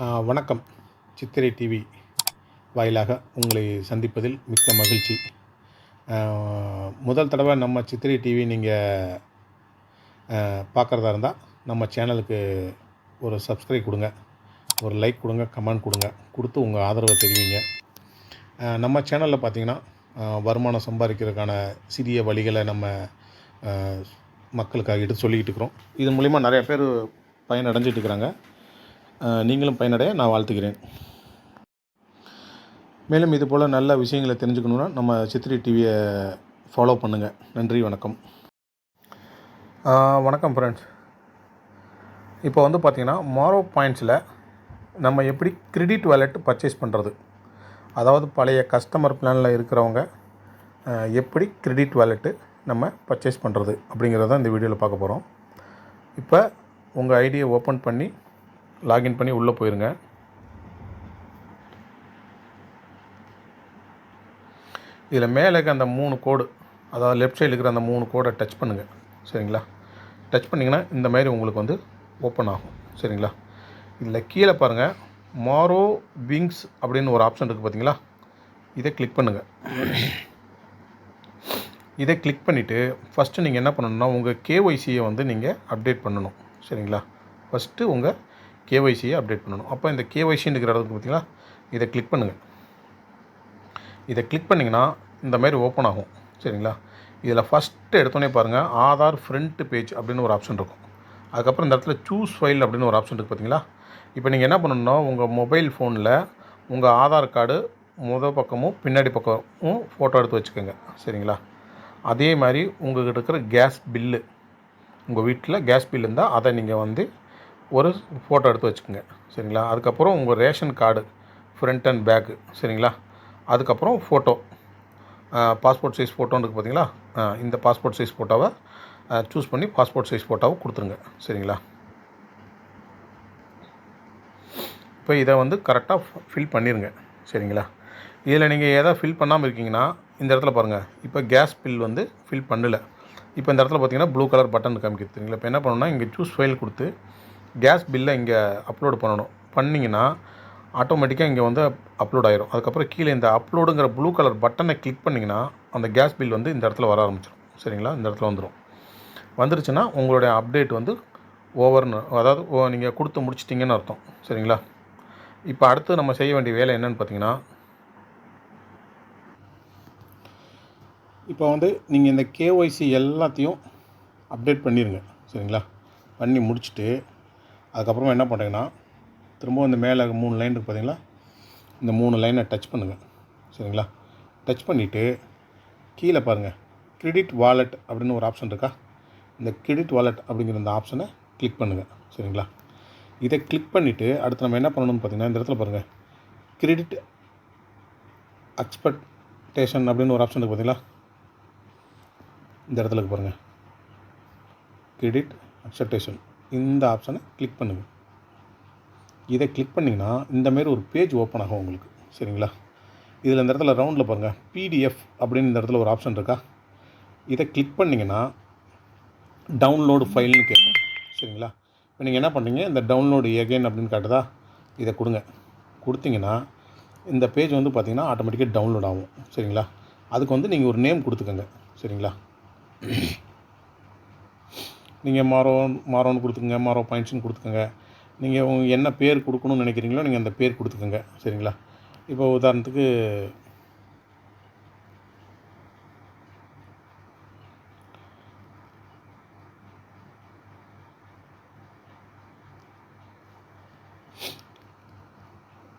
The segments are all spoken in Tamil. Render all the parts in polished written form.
வணக்கம். சித்திரை டிவி வாயிலாக உங்களை சந்திப்பதில் மிக்க மகிழ்ச்சி. அ முதல் தடவை நம்ம சித்திரை டிவி நீங்கள் பார்க்குறதா இருந்தால் நம்ம சேனலுக்கு ஒரு சப்ஸ்கிரைப் கொடுங்க, ஒரு லைக் கொடுங்க, கமெண்ட் கொடுங்க, கொடுத்து உங்கள் ஆதரவை தெரிவிங்க. நம்ம சேனலில் பார்த்தீங்கன்னா வருமானம் சம்பாதிக்கிறதுக்கான சிறிய வழிகளை நம்ம அ மக்களுக்காக எடுத்து சொல்லிக்கிட்டு இருக்கிறோம். இதன் மூலிமா நிறைய பேர் பயனடைஞ்சிட்டு இருக்கிறாங்க. நீங்களும் பயனடைய நான் வாழ்த்துக்கிறேன். மேலும் இதுபோல் நல்ல விஷயங்களை தெரிஞ்சுக்கணுன்னா நம்ம சித்திரை டிவியை ஃபாலோ பண்ணுங்கள். நன்றி, வணக்கம். வணக்கம் ஃப்ரெண்ட்ஸ். இப்போ வந்து பார்த்திங்கன்னா மாரோ பாயிண்ட்ஸில் நம்ம எப்படி கிரெடிட் வாலெட் பர்ச்சேஸ் பண்ணுறது, அதாவது பழைய கஸ்டமர் பிளானில் இருக்கிறவங்க எப்படி கிரெடிட் வாலெட்டு நம்ம பர்ச்சேஸ் பண்ணுறது அப்படிங்கிறத இந்த வீடியோவில் பார்க்க போகிறோம். இப்போ உங்கள் ஐடியை ஓப்பன் பண்ணி லாகின் பண்ணி உள்ளே போயிருங்க. இதில் மேலே இருக்க அந்த 3 கோடு, அதாவது லெஃப்ட் சைடில் இருக்கிற அந்த 3 கோடை டச் பண்ணுங்கள். சரிங்களா? டச் பண்ணிங்கன்னா இந்த மாதிரி உங்களுக்கு வந்து ஓப்பன் ஆகும். சரிங்களா? இதில் கீழே பாருங்கள், மாரோ விங்ஸ் அப்படின்னு ஒரு ஆப்ஷன் இருக்குது பார்த்தீங்களா? இதை கிளிக் பண்ணுங்கள். இதை கிளிக் பண்ணிவிட்டு ஃபஸ்ட்டு நீங்கள் என்ன பண்ணணும்னா உங்கள் கேஒய்சியை வந்து நீங்கள் அப்டேட் பண்ணணும். சரிங்களா? ஃபஸ்ட்டு உங்கள் கேஒய்சியை அப்டேட் பண்ணணும். அப்போ இந்த கேஒய்சின்னு இருக்கிற இடத்துக்கு பார்த்தீங்களா, இதை கிளிக் பண்ணுங்கள். இதை கிளிக் பண்ணிங்கன்னா இந்த மாதிரி ஓப்பன் ஆகும். சரிங்களா? இதில் ஃபஸ்ட்டு எடுத்தோடனே பாருங்கள், ஆதார் ஃப்ரண்ட் பேஜ் அப்படின்னு ஒரு ஆப்ஷன் இருக்கும். அதுக்கப்புறம் இந்த இடத்துல சூஸ் ஃபைல் அப்படின்னு ஒரு ஆப்ஷன் இருக்குது பார்த்தீங்களா? இப்போ நீங்கள் என்ன பண்ணணும்னா உங்கள் மொபைல் ஃபோனில் உங்கள் ஆதார் கார்டு முதல் பக்கமும் பின்னாடி பக்கமும் ஃபோட்டோ எடுத்து வச்சுக்கோங்க. சரிங்களா? அதே மாதிரி உங்கள்கிட்ட இருக்கிற கேஸ் பில்லு, உங்கள் வீட்டில் கேஸ் பில் இருந்தால் அதை நீங்கள் வந்து ஒரு ஃபோட்டோ எடுத்து வச்சுக்கோங்க. சரிங்களா? அதுக்கப்புறம் உங்கள் ration card front and back. சரிங்களா? அதுக்கப்புறம் ஃபோட்டோ, பாஸ்போர்ட் சைஸ் ஃபோட்டோன்னு இருக்குது பார்த்தீங்களா? இந்த பாஸ்போர்ட் சைஸ் ஃபோட்டோவை சூஸ் பண்ணி பாஸ்போர்ட் சைஸ் ஃபோட்டோவை கொடுத்துருங்க. சரிங்களா? இப்போ இதை வந்து கரெக்டாக ஃபில் பண்ணிடுங்க. சரிங்களா? இதில் நீங்கள் எதாவது ஃபில் பண்ணாமல் இருக்கீங்கன்னா இந்த இடத்துல பாருங்கள், இப்போ கேஸ் பில் வந்து ஃபில் பண்ணலை. இப்போ இந்த இடத்துல பார்த்தீங்கன்னா ப்ளூ கலர் பட்டன் காமிக்கிறது. சரிங்களா? இப்போ என்ன பண்ணணும்னா இங்கே சூஸ் ஃபைல் கொடுத்து கேஸ் பில்லை இங்கே அப்லோடு பண்ணணும். பண்ணிங்கன்னா ஆட்டோமேட்டிக்காக இங்கே வந்து அப்லோட் ஆகிரும். அதுக்கப்புறம் கீழே இந்த அப்லோடுங்கிற ப்ளூ கலர் பட்டனை கிளிக் பண்ணிங்கன்னா அந்த கேஸ் பில் வந்து இந்த இடத்துல வர ஆரம்பிச்சிடும். சரிங்களா? இந்த இடத்துல வந்துடும். வந்துருச்சுன்னா உங்களுடைய அப்டேட் வந்து ஓவர்னு, அதாவது நீங்கள் கொடுத்து முடிச்சிட்டிங்கன்னு அர்த்தம். சரிங்களா? இப்போ அடுத்து நம்ம செய்ய வேண்டிய வேலை என்னென்னு பார்த்தீங்கன்னா, இப்போ வந்து நீங்கள் இந்த கேஒய்சி எல்லாத்தையும் அப்டேட் பண்ணிடுங்க. சரிங்களா? பண்ணி முடிச்சுட்டு அதுக்கப்புறமா என்ன பண்ணுறீங்கன்னா திரும்பவும் இந்த மேலே 3 லைன் இருக்குது பார்த்தீங்களா? இந்த 3 லைனை டச் பண்ணுங்கள். சரிங்களா? டச் பண்ணிவிட்டு கீழே பாருங்கள், கிரெடிட் வாலெட் அப்படின்னு ஒரு ஆப்ஷன் இருக்கா? இந்த கிரெடிட் வாலெட் அப்படிங்கிற இந்த ஆப்ஷனை கிளிக் பண்ணுங்கள். சரிங்களா? இதை கிளிக் பண்ணிவிட்டு அடுத்து நம்ம என்ன பண்ணணும்னு பார்த்தீங்கன்னா இந்த இடத்துல பாருங்கள், கிரெடிட் எக்ஸ்பெக்டேஷன் அப்படின்னு ஒரு ஆப்ஷன் இருக்குது பார்த்தீங்களா? இந்த இடத்துல பாருங்கள், கிரெடிட் எக்ஸ்பெக்டேஷன், இந்த ஆப்ஷனை கிளிக் பண்ணுங்கள். இதை கிளிக் பண்ணிங்கன்னா இந்தமாரி ஒரு பேஜ் ஓப்பன் ஆகும் உங்களுக்கு. சரிங்களா? இதில் இந்த இடத்துல ரவுண்டில் பாருங்கள், பிடிஎஃப் அப்படின்னு இந்த இடத்துல ஒரு ஆப்ஷன் இருக்கா? இதை கிளிக் பண்ணிங்கன்னா டவுன்லோடு ஃபைல்னு கேட்கும். சரிங்களா? இப்போ நீங்கள் என்ன பண்ணுறீங்க, இந்த டவுன்லோடு எகைன் அப்படின்னு காட்டுதா, இதை கொடுங்க. கொடுத்தீங்கன்னா இந்த பேஜ் வந்து பார்த்திங்கன்னா ஆட்டோமேட்டிக்காக டவுன்லோட் ஆகும். சரிங்களா? அதுக்கு வந்து நீங்கள் ஒரு நேம் கொடுத்துக்கோங்க. சரிங்களா? நீங்கள் மாரோன்னு கொடுத்துக்கோங்க, மாரோ பாயிண்ட்ஸ்னு கொடுத்துக்கோங்க. நீங்கள் என்ன பேர் கொடுக்கணும்னு நினைக்கிறீங்களோ நீங்கள் அந்த பேர் கொடுத்துக்கோங்க. சரிங்களா? இப்போ உதாரணத்துக்கு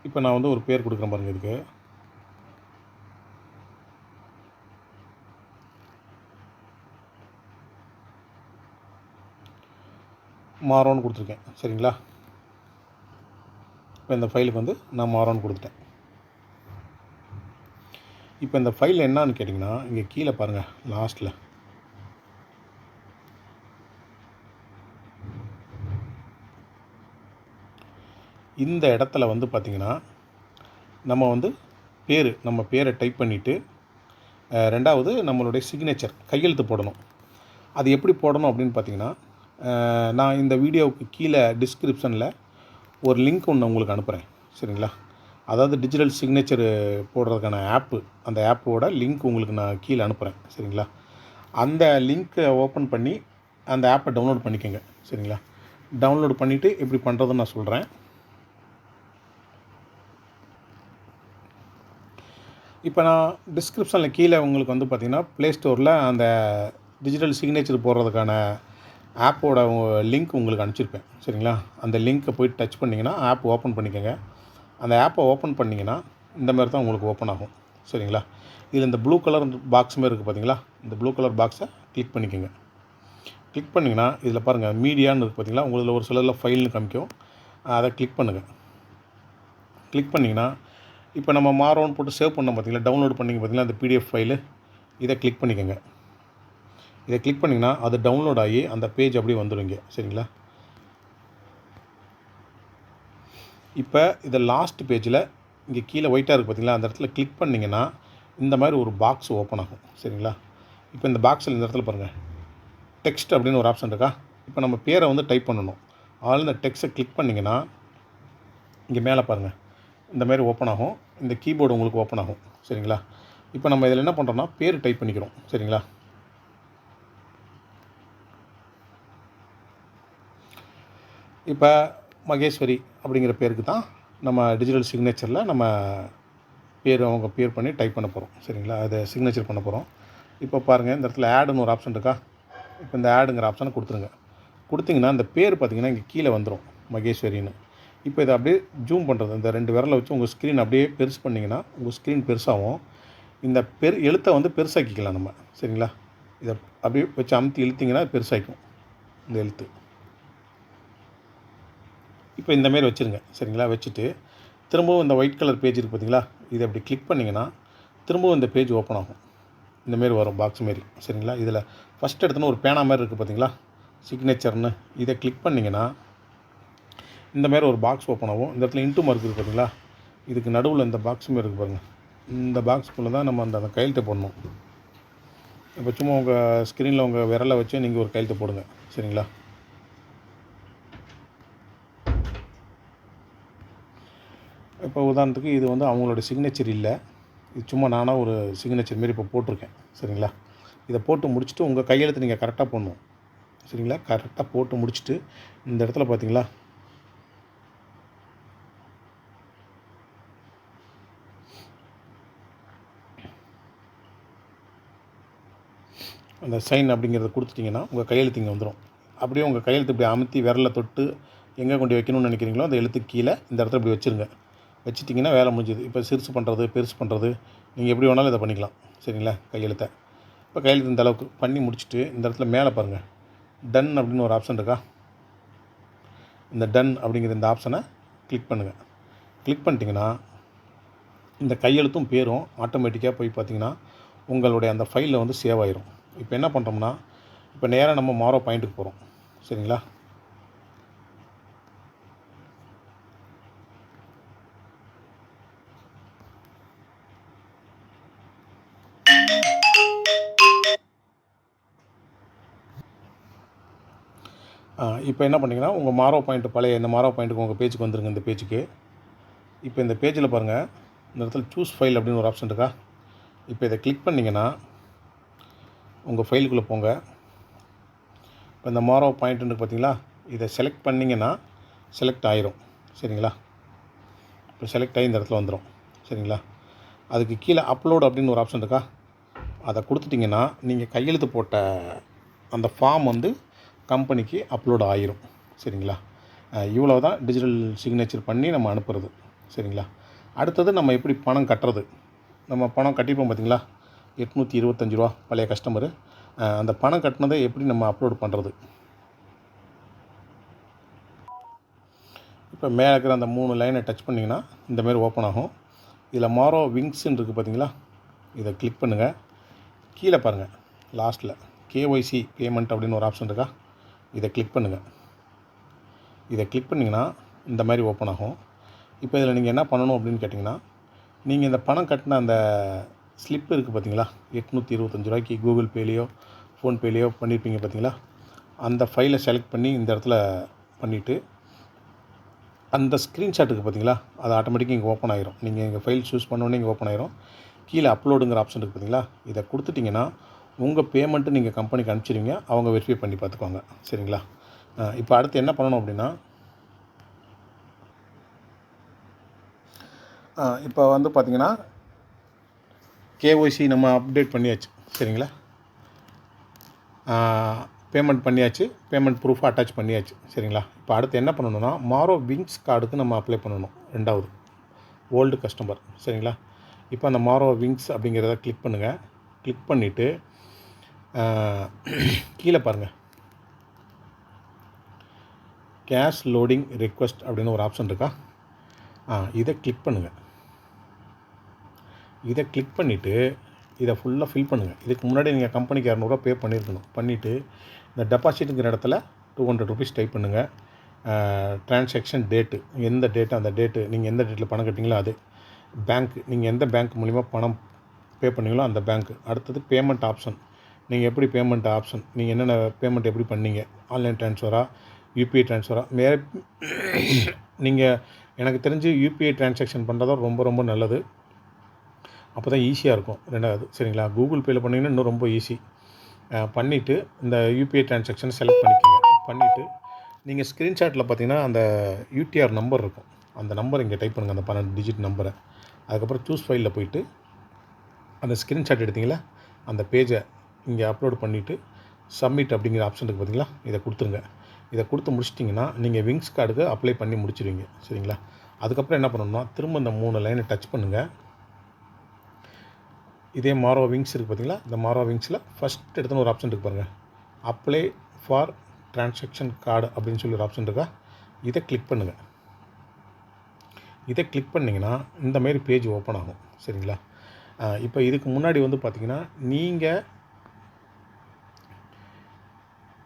இப்போ நான் வந்து ஒரு பேர் கொடுக்குறேன் பாருங்கள். இதுக்கு மாரோன்னு கொடுத்துருக்கேன். சரிங்களா? இப்போ இந்த ஃபைலுக்கு வந்து நான் மாரோன்னு கொடுத்துட்டேன். இப்போ இந்த ஃபைல் என்னான்னு கேட்டிங்கன்னா இங்கே கீழே பாருங்கள், லாஸ்ட்டில் இந்த இடத்துல வந்து பார்த்திங்கன்னா நம்ம வந்து நம்ம பேரை டைப் பண்ணிவிட்டு ரெண்டாவது நம்மளுடைய சிக்னேச்சர் கையெழுத்து போடணும். அது எப்படி போடணும் அப்படின்னு பார்த்திங்கன்னா, நான் இந்த வீடியோவுக்கு கீழே டிஸ்கிரிப்ஷனில் ஒரு லிங்க் ஒன்று உங்களுக்கு அனுப்புகிறேன். சரிங்களா? அதாவது டிஜிட்டல் சிக்னேச்சர் போடுறதுக்கான ஆப்பு, அந்த ஆப்போட லிங்க் உங்களுக்கு நான் கீழே அனுப்புகிறேன். சரிங்களா? அந்த லிங்க்கை ஓப்பன் பண்ணி அந்த ஆப்பை டவுன்லோட் பண்ணிக்கோங்க. சரிங்களா? டவுன்லோட் பண்ணிவிட்டு எப்படி பண்ணுறதுன்னு நான் சொல்கிறேன். இப்போ நான் டிஸ்கிரிப்ஷனில் கீழே உங்களுக்கு வந்து பார்த்திங்கன்னா ப்ளே ஸ்டோரில் அந்த டிஜிட்டல் சிக்னேச்சர் போடுறதுக்கான ஆப்போட லிங்க் உங்களுக்கு அனுப்பிச்சிருப்பேன். சரிங்களா? அந்த லிங்க்கை போய் டச் பண்ணிங்கன்னா ஆப் ஓப்பன் பண்ணிக்கோங்க. அந்த ஆப்பை ஓப்பன் பண்ணிங்கன்னா இந்த மாதிரி தான் உங்களுக்கு ஓப்பன் ஆகும். சரிங்களா? இதில் இந்த ப்ளூ கலர் பாக்ஸ் மாதிரி இருக்குது பார்த்தீங்களா? இந்த ப்ளூ கலர் பாக்ஸை கிளிக் பண்ணிக்கோங்க. கிளிக் பண்ணிங்கன்னா இதில் பாருங்கள் மீடியான்னு இருக்குது பார்த்தீங்களா? உங்களில் ஒரு சிலரில் ஃபைல்னு காமிக்கும். அதை கிளிக் பண்ணுங்கள். கிளிக் பண்ணிங்கன்னா இப்போ நம்ம மாரோன்னு போட்டு சேவ் பண்ணோம் பார்த்தீங்களா? டவுன்லோட் பண்ணிங்க பார்த்தீங்களா? அந்த பிடிஎஃப் ஃபைலு, இதை கிளிக் பண்ணிக்கோங்க. இதை கிளிக் பண்ணிங்கன்னா அது டவுன்லோட் ஆகி அந்த பேஜ் அப்படியே வந்துடும் இங்கே. சரிங்களா? இப்போ இதை லாஸ்ட் பேஜில் இங்கே கீழே ஒயிட்டாக இருக்குது பார்த்தீங்களா? அந்த இடத்துல கிளிக் பண்ணிங்கன்னா இந்த மாதிரி ஒரு பாக்ஸ் ஓப்பன் ஆகும். சரிங்களா? இப்போ இந்த பாக்ஸில் இந்த இடத்துல பாருங்கள் டெக்ஸ்ட் அப்படின்னு ஒரு ஆப்ஷன் இருக்கா? இப்போ நம்ம பேரை வந்து டைப் பண்ணணும். அதனால் இந்த டெக்ஸ்ட்டை கிளிக் பண்ணிங்கன்னா இங்கே மேலே பாருங்கள் இந்த மாதிரி ஓப்பன் ஆகும். இந்த கீபோர்டு உங்களுக்கு ஓப்பன் ஆகும். சரிங்களா? இப்போ நம்ம இதில் என்ன பண்ணுறோன்னா பேர் டைப் பண்ணிக்கிறோம். சரிங்களா? இப்போ மகேஸ்வரி அப்படிங்கிற பேருக்கு தான் நம்ம டிஜிட்டல் சிக்னேச்சரில் நம்ம அவங்க பேர் பண்ணி டைப் பண்ண போகிறோம். சரிங்களா? அதை சிக்னேச்சர் பண்ண போகிறோம். இப்போ பாருங்கள் இந்த இடத்துல ஆடுன்னு ஒரு ஆப்ஷன் இருக்கா? இப்போ இந்த ஆடுங்கிற ஆப்ஷனை கொடுத்துருங்க. கொடுத்திங்கன்னா இந்த பேர் பார்த்திங்கன்னா இங்கே கீழே வந்துடும் மகேஸ்வரின்னு. இப்போ இதை அப்படியே ஜூம் பண்ணுறது, இந்த 2 விரலை வச்சு உங்கள் ஸ்க்ரீன் அப்படியே பெருசு பண்ணிங்கன்னா உங்கள் ஸ்க்ரீன் பெருசாகும். இந்த எழுத்தை வந்து பெருசாக்கிக்கலாம் நம்ம. சரிங்களா? இதை அப்படியே வச்சு அமுத்தி இழுத்திங்கன்னா பெருசாகிக்கும் இந்த எழுத்து. இப்போ இந்தமாரி வச்சுருங்க. சரிங்களா? வச்சுட்டு திரும்பவும் இந்த ஒயிட் கலர் பேஜ் இருக்குது பார்த்தீங்களா? இதை அப்படி கிளிக் பண்ணிங்கன்னா திரும்பவும் இந்த பேஜ் ஓப்பன் ஆகும். இந்தமாரி வரும் பாக்ஸ் மாரி. சரிங்களா? இதில் ஃபஸ்ட் எடுத்தோன்னா ஒரு பேனா மாதிரி இருக்குது பார்த்தீங்களா? சிக்னேச்சர்னு இதை கிளிக் பண்ணிங்கன்னா இந்தமாரி ஒரு பாக்ஸ் ஓப்பன் ஆகும். இந்த இடத்துல இன்ட்டு மார்க் இருக்குது பார்த்தீங்களா? இதுக்கு நடுவில் இந்த பாக்ஸ் மாரி இருக்குது பாருங்கள். இந்த பாக்ஸ்குள்ளே தான் நம்ம அந்த கையெழுத்தை போடணும். இப்போ சும்மா உங்கள் ஸ்க்ரீனில் உங்கள் விரலை வச்சு நீங்கள் ஒரு கையெழுத்து போடுங்க. சரிங்களா? இப்போ உதாரணத்துக்கு இது வந்து அவங்களோட சிக்னேச்சர் இல்லை, இது சும்மா நானாக ஒரு சிக்னேச்சர் மாரி இப்போ போட்டிருக்கேன். சரிங்களா? இதை போட்டு முடிச்சுட்டு உங்கள் கையெழுத்து நீங்கள் கரெக்டாக போடணும். சரிங்களா? கரெக்டாக போட்டு முடிச்சுட்டு இந்த இடத்துல பார்த்தீங்களா அந்த சைன் அப்படிங்கிறத கொடுத்துட்டிங்கன்னா உங்கள் கையெழுத்து இங்கே வந்துடும். அப்படியே உங்கள் கையெழுத்து இப்படி அமுத்தி விரலை தொட்டு எங்கே கொண்டு வைக்கணும்னு நினைக்கிறீங்களோ அந்த எழுத்து கீழே இந்த இடத்துல இப்படி வச்சுருங்க. வச்சுட்டிங்கன்னா வேலை முடிஞ்சுது. இப்போ சிறுசு பண்ணுறது பெருசு பண்ணுறது நீங்கள் எப்படி வேணாலும் இதை பண்ணிக்கலாம். சரிங்களா? கையெழுத்தை இப்போ கையெழுத்து இந்த அளவுக்கு பண்ணி முடிச்சுட்டு இந்த இடத்துல மேலே பாருங்கள் டன் அப்படின்னு ஒரு ஆப்ஷன் இருக்கா? இந்த டன் அப்படிங்கிற இந்த ஆப்ஷனை கிளிக் பண்ணுங்கள். கிளிக் பண்ணிட்டீங்கன்னா இந்த கையெழுத்தும் பேரும் ஆட்டோமேட்டிக்காக போய் பார்த்திங்கன்னா உங்களுடைய அந்த ஃபைலில் வந்து சேவ் ஆயிரும். இப்போ என்ன பண்ணுறோம்னா இப்போ நேராக நம்ம மாரோ பாயிண்ட்டுக்கு போகிறோம். சரிங்களா? இப்போ என்ன பண்ணிங்கன்னா உங்கள் மாரோ பாயிண்ட் பழைய இந்த மாரோ பாயிண்ட்டுக்கு உங்கள் பேஜுக்கு வந்துருங்க. இந்த பேஜுக்கு இப்போ இந்த பேஜில் பாருங்கள் இந்த இடத்துல சூஸ் ஃபைல் அப்படின்னு ஒரு ஆப்ஷன் இருக்கா? இப்போ இதை கிளிக் பண்ணிங்கன்னா உங்கள் ஃபைலுக்குள்ளே போங்க. இப்போ இந்த மாரோ பாயிண்ட்டுன்னு பார்த்தீங்களா? இதை செலக்ட் பண்ணிங்கன்னா செலக்ட் ஆயிரும். சரிங்களா? இப்போ செலக்ட் ஆகி இந்த இடத்துல வந்துடும். சரிங்களா? அதுக்கு கீழே அப்லோட் அப்படின்னு ஒரு ஆப்ஷன் இருக்கா? அதை கொடுத்துட்டிங்கன்னா நீங்கள் கையெழுத்து போட்ட அந்த ஃபார்ம் வந்து கம்பெனிக்கு அப்லோட் ஆயிரும். சரிங்களா? இவ்வளோ தான் டிஜிட்டல் சிக்னேச்சர் பண்ணி நம்ம அனுப்புறது. சரிங்களா? அடுத்தது நம்ம எப்படி பணம் கட்டுறது? நம்ம பணம் கட்டிப்போம் பார்த்தீங்களா? ரூ. 825 பழைய கஸ்டமரு. அந்த பணம் கட்டினதை எப்படி நம்ம அப்லோட் பண்ணுறது? இப்போ மேலே இருக்கிற அந்த 3 லைனை டச் பண்ணிங்கன்னா இந்தமாரி ஓப்பன் ஆகும். இதில் மாரோ விங்ஸ்ன்னு இருக்குது பார்த்தீங்களா? இதை கிளிக் பண்ணுங்கள். கீழே பாருங்கள் லாஸ்ட்டில் கேஒய்சி பேமெண்ட் அப்படின்னு ஒரு ஆப்ஷன் இருக்கா? இதை கிளிக் பண்ணுங்கள். இதை கிளிக் பண்ணிங்கன்னா இந்த மாதிரி ஓப்பன் ஆகும். இப்போ இதில் நீங்கள் என்ன பண்ணணும் அப்படின்னு கேட்டிங்கன்னா நீங்கள் இந்த பணம் கட்டின அந்த ஸ்லிப் இருக்குது பார்த்தீங்களா? ரூ. 825 கூகுள் பேலேயோ ஃபோன்பேலேயோ பண்ணியிருப்பீங்க பார்த்தீங்களா? அந்த ஃபைலை செலக்ட் பண்ணி இந்த இடத்துல பண்ணிவிட்டு அந்த ஸ்க்ரீன்ஷாட்டுக்கு பார்த்தீங்களா, அது ஆட்டோமேட்டிக்காக இங்கே ஓப்பன் ஆயிரும். நீங்கள் இங்கே ஃபைல் சூஸ் பண்ணோன்னே இங்கே ஓப்பன் ஆயிரும். கீழே அப்லோடுங்கிற ஆப்ஷன் இருக்குது பார்த்தீங்களா, இதை கொடுத்துட்டிங்கன்னா உங்கள் பேமெண்ட்டு நீங்கள் கம்பெனிக்கு அனுப்பிச்சிடுவீங்க. அவங்க வெரிஃபை பண்ணி பார்த்துக்குவாங்க. சரிங்களா? இப்போ அடுத்து என்ன பண்ணணும் அப்படின்னா, இப்போ வந்து பார்த்திங்கன்னா கேஒய்சி நம்ம அப்டேட் பண்ணியாச்சு. சரிங்களா? பேமெண்ட் பண்ணியாச்சு. பேமெண்ட் ப்ரூஃப் அட்டாச் பண்ணியாச்சு. சரிங்களா? இப்போ அடுத்து என்ன பண்ணணும்னா, மாரோ விங்ஸ் கார்டுக்கு நம்ம அப்ளை பண்ணணும். 2வது ஓல்டு கஸ்டமர். சரிங்களா? இப்போ அந்த மாரோ விங்ஸ் அப்படிங்கிறத கிளிக் பண்ணுங்கள். கிளிக் பண்ணிவிட்டு கீழே பாருங்கள், கேஷ் லோடிங் ரிக்வெஸ்ட் அப்படின்னு ஒரு ஆப்ஷன் இருக்கா, இதை கிளிக் பண்ணுங்கள். இதை கிளிக் பண்ணிவிட்டு இதை ஃபுல்லாக ஃபில் பண்ணுங்கள். இதுக்கு முன்னாடி நீங்கள் கம்பெனிக்கு 200 பே பண்ணியிருக்கணும். பண்ணிவிட்டு இந்த டெபாசிட்டுங்கிற இடத்துல 200 ருபீஸ் டைப் பண்ணுங்கள். ட்ரான்சாக்ஷன் டேட்டு, எந்த டேட்டு அந்த டேட்டு, நீங்கள் எந்த டேட்டில் பணம் கட்டிங்களோ அது, பேங்க் நீங்கள் எந்த பேங்க் மூலிமா பணம் பே பண்ணீங்களோ அந்த பேங்க்கு. அடுத்தது பேமெண்ட் ஆப்ஷன், நீங்கள் எப்படி பேமெண்ட் ஆப்ஷன், நீங்கள் என்னென்ன பேமெண்ட் எப்படி பண்ணீங்க, ஆன்லைன் ட்ரான்ஸ்ஃபரா, யூபிஐ ட்ரான்ஸ்ஃபரா. நீங்கள் எனக்கு தெரிஞ்சு யூபிஐ ட்ரான்சாக்ஷன் பண்ணுறதா ரொம்ப ரொம்ப நல்லது. அப்போ தான் ஈஸியாக இருக்கும். 2வது சரிங்களா? கூகுள் பேயில் பண்ணிங்கன்னா இன்னும் ரொம்ப ஈஸி. பண்ணிவிட்டு இந்த யூபிஐ ட்ரான்சாக்ஷன் செலக்ட் பண்ணிக்கோங்க. பண்ணிவிட்டு நீங்கள் ஸ்க்ரீன்ஷாட்டில் பார்த்தீங்கன்னா அந்த யூடிஆர் நம்பர் இருக்கும். அந்த நம்பர் இங்கே டைப் பண்ணுங்கள், அந்த 12 டிஜிட் நம்பரை. அதுக்கப்புறம் சூஸ் ஃபைலில் போயிட்டு அந்த ஸ்க்ரீன்ஷாட் எடுத்தீங்களா, அந்த பேஜை இங்கே அப்லோட் பண்ணிவிட்டு சப்மிட் அப்படிங்கிற ஆப்ஷன் இருக்குது பார்த்தீங்களா, இதை கொடுத்துருங்க. இதை கொடுத்து முடிச்சிட்டிங்கன்னா நீங்கள் விங்ஸ் கார்டுக்கு அப்ளை பண்ணி முடிச்சிடுவீங்க. சரிங்களா? அதுக்கப்புறம் என்ன பண்ணணும்னா, திரும்ப இந்த 3 லைனை டச் பண்ணுங்கள். இதே மாரோ விங்ஸ் இருக்குது பார்த்தீங்களா, இந்த மாரோ விங்ஸில் ஃபஸ்ட் எடுத்துன்னு ஒரு ஆப்ஷன் இருக்குது பாருங்கள், அப்ளை ஃபார் ட்ரான்சாக்ஷன் கார்டு அப்படின்னு சொல்லி ஒரு ஆப்ஷன் இருக்கா, இதை கிளிக் பண்ணுங்கள். இதை கிளிக் பண்ணிங்கன்னா இந்தமாரி பேஜ் ஓப்பன் ஆகும். சரிங்களா? இப்போ இதுக்கு முன்னாடி வந்து பார்த்திங்கன்னா, நீங்கள்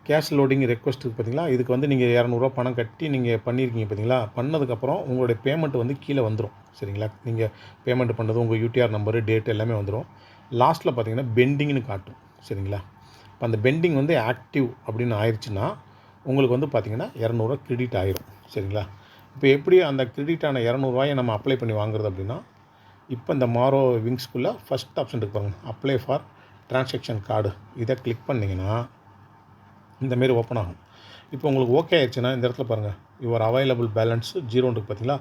கேஷ் லோடிங் ரெக்வஸ்ட் இருக்குது பார்த்தீங்களா, இதுக்கு வந்து நீங்கள் 200 பணம் கட்டி நீங்கள் பண்ணியிருக்கீங்க பார்த்தீங்களா, பண்ணதுக்கப்புறம் உங்களுடைய பேமெண்ட் வந்து கீழே வந்துடும். சரிங்களா? நீங்கள் பேமெண்ட் பண்ணது உங்கள் யூடிஆர் நம்பரு, டேட் எல்லாமே வந்துடும். லாஸ்ட்டில் பார்த்தீங்கன்னா பெண்டிங்னு காட்டும். சரிங்களா? இப்போ அந்த பெண்டிங் வந்து ஆக்டிவ் அப்படின்னு ஆயிடுச்சுன்னா உங்களுக்கு வந்து பார்த்திங்கன்னா 200 கிரெடிட் ஆயிரும். சரிங்களா? இப்போ எப்படி அந்த கிரெடிட் ஆன 200 நம்ம அப்ளை பண்ணி வாங்குறது அப்படின்னா, இப்போ இந்த மாரோ விங்ஸ்குள்ளே ஃபஸ்ட் ஆப்ஷன் இருக்கு பாருங்கள், அப்ளை ஃபார் ட்ரான்சாக்ஷன் கார்டு, இதை கிளிக் பண்ணிங்கன்னா இந்தமாரி ஓப்பன் ஆகும். இப்போ உங்களுக்கு ஓகே ஆயிடுச்சுன்னா இந்த இடத்துல பாருங்கள், யுவர் அவைலபிள் பேலன்ஸ் 0 இருக்குது பார்த்தீங்களா,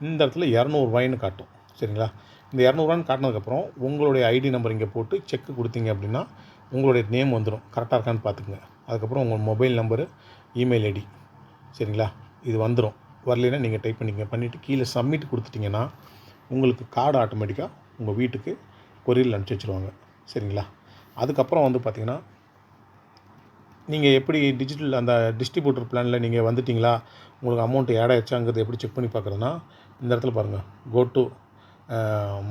இந்த இடத்துல 200 காட்டும். சரிங்களா? இந்த 200 காட்டினதுக்கப்புறம் உங்களுடைய ஐடி நம்பர் இங்கே போட்டு செக்கு கொடுத்தீங்க அப்படின்னா உங்களுடைய நேம் வந்துடும். கரெக்டாக இருக்கான்னு பார்த்துக்குங்க. அதுக்கப்புறம் உங்கள் மொபைல் நம்பரு, இமெயில் ஐடி. சரிங்களா? இது வந்துடும். வரலைன்னா நீங்கள் டைப் பண்ணிவிட்டு கீழே சப்மிட் கொடுத்துட்டிங்கன்னா உங்களுக்கு கார்டு ஆட்டோமேட்டிக்காக உங்கள் வீட்டுக்கு கொரியரில் அனுப்பிச்சி வச்சுருவாங்க. சரிங்களா? அதுக்கப்புறம் வந்து பார்த்திங்கன்னா, நீங்கள் எப்படி டிஜிட்டல் அந்த டிஸ்ட்ரிபியூட்டர் பிளானில் நீங்கள் வந்துட்டிங்களா, உங்களுக்கு அமௌண்ட் ஆட் ஆகிடுச்சாங்கிறது எப்படி செக் பண்ணி பார்க்குறதுனா, இந்த இடத்துல பாருங்கள், கோ டு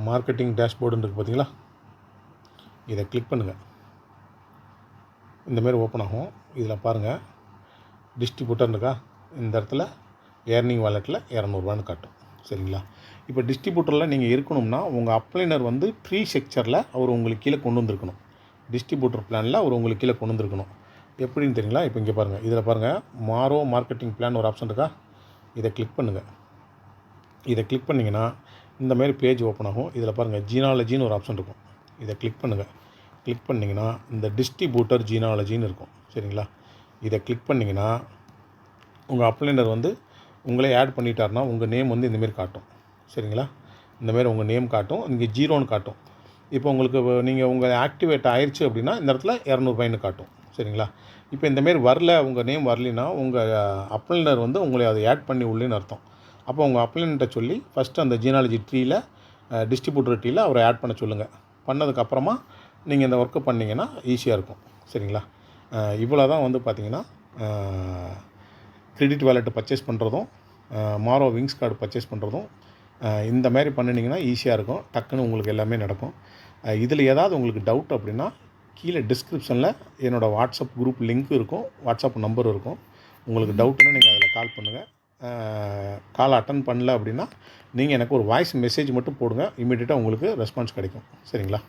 மார்க்கெட்டிங் டேஷ்போர்டுன்னு இருக்குது பார்த்தீங்களா, இதை கிளிக் பண்ணுங்கள். இந்தமாரி ஓப்பன் ஆகும். இதில் பாருங்கள், டிஸ்ட்ரிபியூட்டர்னு இருக்கா, இந்த இடத்துல ஏர்னிங் வாலெட்டில் 200 காட்டும். சரிங்களா? இப்போ டிஸ்ட்ரிபியூட்டரில் நீங்கள் இருக்கணும்னா உங்கள் அப்ளைனர் வந்து ப்ரீ செக்சரில் அவர் உங்களுக்கு கீழே கொண்டு வந்திருக்கணும். டிஸ்ட்ரிபியூட்டர் பிளானில் அவர் உங்களுக்கு கீழே கொண்டு வந்திருக்கணும். எப்படின்னு தெரியுங்களா? இப்போ இங்கே பாருங்கள், இதில் பாருங்கள், மாரோ மார்க்கெட்டிங் பிளான் ஒரு ஆப்ஷன் இருக்கா, இதை கிளிக் பண்ணுங்கள். இதை கிளிக் பண்ணிங்கன்னா இந்தமாரி பேஜ் ஓப்பன் ஆகும். இதில் பாருங்கள், ஜீனாலஜின்னு ஒரு ஆப்ஷன் இருக்கும், இதை கிளிக் பண்ணுங்கள். கிளிக் பண்ணிங்கன்னா இந்த டிஸ்ட்ரிபியூட்டர் ஜீனாலஜின்னு இருக்கும். சரிங்களா? இதை கிளிக் பண்ணிங்கன்னா உங்கள் அப்ளைனர் வந்து உங்களே ஆட் பண்ணிட்டாருன்னா உங்கள் நேம் வந்து இந்தமாரி காட்டும். சரிங்களா? இந்தமாரி உங்கள் நேம் காட்டும், இங்கே 0ன்னு காட்டும். இப்போ உங்களுக்கு நீங்கள் உங்கள் ஆக்டிவேட் ஆயிடுச்சு அப்படின்னா இந்த இடத்துல 200 காட்டும். சரிங்களா? இப்போ இந்தமாரி வரல, உங்கள் நேம் வரலின்னா உங்கள் அப்ளைனர் வந்து உங்களை அதை ஆட் பண்ணி உள்ளேன்னு அர்த்தம். அப்போ உங்கள் அப்ளைனர்கிட்ட சொல்லி ஃபஸ்ட்டு அந்த ஜீனாலஜி ட்ரீயில் டிஸ்ட்ரிபியூட்டர் ட்ரீயில் அவரை ஆட் பண்ண சொல்லுங்கள். பண்ணதுக்கப்புறமா நீங்கள் இந்த ஒர்க்கு பண்ணிங்கன்னா ஈஸியாக இருக்கும். சரிங்களா? இவ்வளோ தான் வந்து பார்த்திங்கன்னா கிரெடிட் வாலெட்டு பர்ச்சேஸ் பண்ணுறதும் மாரோ விங்ஸ் கார்டு பர்ச்சேஸ் பண்ணுறதும் இந்த மாதிரி பண்ணினீங்கன்னா ஈஸியாக இருக்கும். டக்குன்னு உங்களுக்கு எல்லாமே நடக்கும். இதில் ஏதாவது உங்களுக்கு டவுட் அப்படின்னா கீழே டிஸ்கிரிப்ஷனில் என்னோடய வாட்ஸ்அப் குரூப் லிங்க் இருக்கும், வாட்ஸ்அப் நம்பர் இருக்கும். உங்களுக்கு டவுட்டுன்னா நீங்கள் அதில் கால் பண்ணுங்கள். கால் அட்டன் பண்ணல அப்படின்னா நீங்கள் எனக்கு ஒரு வாய்ஸ் மெசேஜ் மட்டும் போடுங்க, இமீடியட்டாக உங்களுக்கு ரெஸ்பான்ஸ் கிடைக்கும். சரிங்களா?